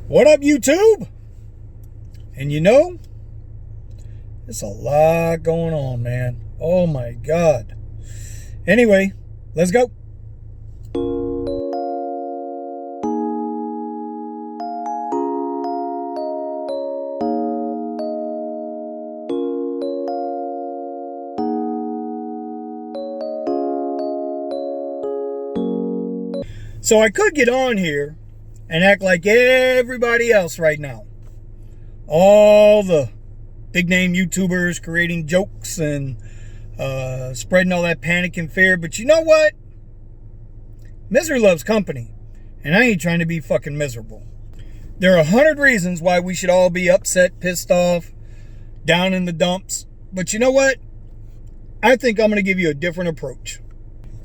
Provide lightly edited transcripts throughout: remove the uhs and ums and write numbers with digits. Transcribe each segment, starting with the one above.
What up, YouTube? And you know, there's a lot going on, man. Oh my God. Anyway, let's go. So I could get on here and act like everybody else right now. All the big name YouTubers creating jokes and spreading all that panic and fear. But you know what? Misery loves company. And I ain't trying to be fucking miserable. There are 100 reasons why we should all be upset, pissed off, down in the dumps. But you know what? I think I'm going to give you a different approach.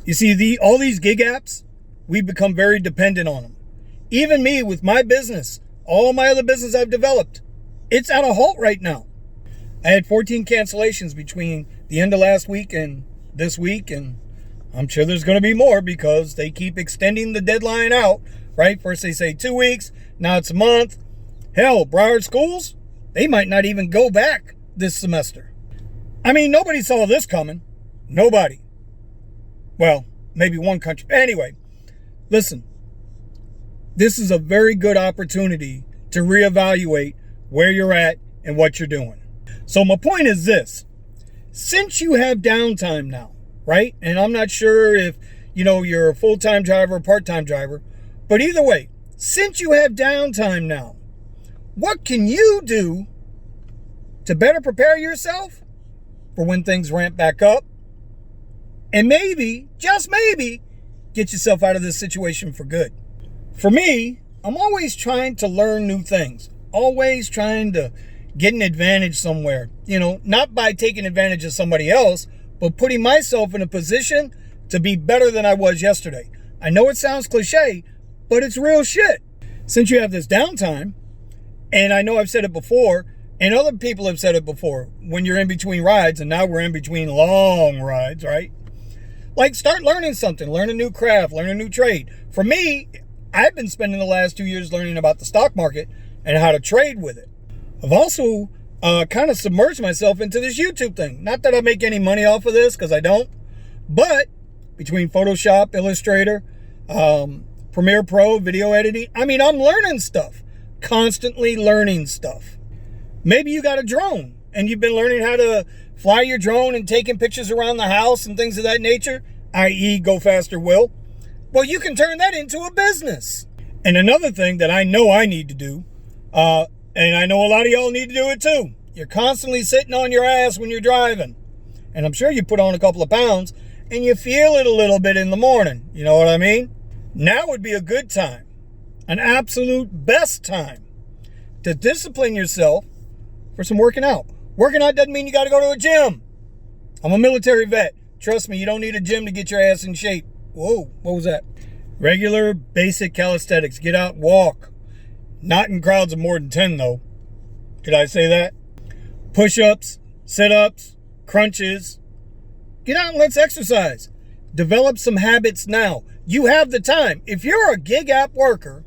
You see, all these gig apps, we've become very dependent on them. Even me with my business, all my other business I've developed, it's at a halt right now. I had 14 cancellations between the end of last week and this week, and I'm sure there's going to be more because they keep extending the deadline out, right? First they say 2 weeks, now it's a month. Hell, Broward schools, they might not even go back this semester. I mean, nobody saw this coming. Nobody. Well, maybe one country. Anyway, listen. This is a very good opportunity to reevaluate where you're at and what you're doing. So my point is this. Since you have downtime now, right? And I'm not sure if, you're a full-time driver or part-time driver. But either way, since you have downtime now, what can you do to better prepare yourself for when things ramp back up? And maybe, just maybe, get yourself out of this situation for good. For me, I'm always trying to learn new things. Always trying to get an advantage somewhere. Not by taking advantage of somebody else, but putting myself in a position to be better than I was yesterday. I know it sounds cliche, but it's real shit. Since you have this downtime, and I know I've said it before, and other people have said it before, when you're in between rides, and now we're in between long rides, right? Like, start learning something. Learn a new craft. Learn a new trade. For me, I've been spending the last 2 years learning about the stock market and how to trade with it. I've also kind of submerged myself into this YouTube thing. Not that I make any money off of this, because I don't. But between Photoshop, Illustrator, Premiere Pro, video editing, I'm learning stuff. Constantly learning stuff. Maybe you got a drone and you've been learning how to fly your drone and taking pictures around the house and things of that nature, i.e. Go Faster Will. Well, you can turn that into a business. And another thing that I know I need to do, and I know a lot of y'all need to do it too. You're constantly sitting on your ass when you're driving. And I'm sure you put on a couple of pounds and you feel it a little bit in the morning. You know what I mean? Now would be a good time, an absolute best time to discipline yourself for some working out. Working out doesn't mean you got to go to a gym. I'm a military vet. Trust me, you don't need a gym to get your ass in shape. Whoa, what was that? Regular, basic calisthenics. Get out and walk. Not in crowds of more than 10, though. Did I say that? Push-ups, sit-ups, crunches. Get out and let's exercise. Develop some habits now. You have the time. If you're a gig app worker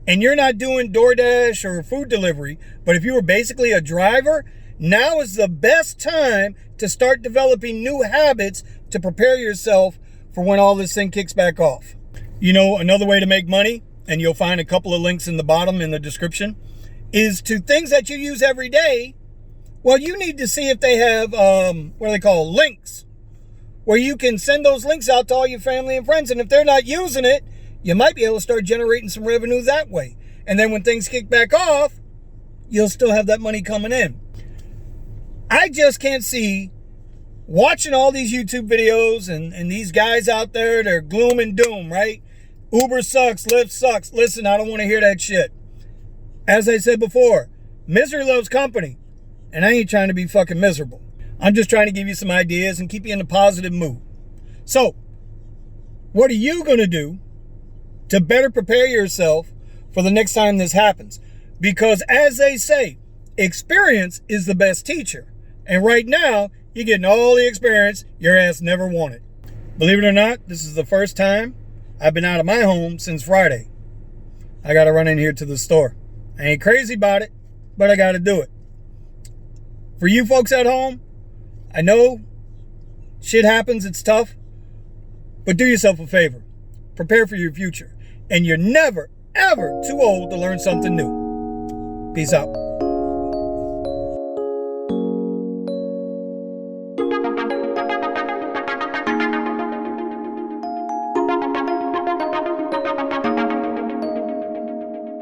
and you're not doing DoorDash or food delivery, but if you were basically a driver, now is the best time to start developing new habits to prepare yourself for when all this thing kicks back off. Another way to make money, and you'll find a couple of links in the bottom in the description, is to things that you use every day. Well, you need to see if they have, links, where you can send those links out to all your family and friends. And if they're not using it, you might be able to start generating some revenue that way. And then when things kick back off, you'll still have that money coming in. I just can't see watching all these YouTube videos and these guys out there, they're gloom and doom, right? Uber sucks, Lyft sucks. Listen, I don't want to hear that shit. As I said before, misery loves company. And I ain't trying to be fucking miserable. I'm just trying to give you some ideas and keep you in a positive mood. So, what are you going to do to better prepare yourself for the next time this happens? Because as they say, experience is the best teacher. And right now, you're getting all the experience your ass never wanted. Believe it or not, this is the first time I've been out of my home since Friday. I got to run in here to the store. I ain't crazy about it, but I got to do it. For you folks at home, I know shit happens, it's tough, but do yourself a favor. Prepare for your future. And you're never, ever too old to learn something new. Peace out.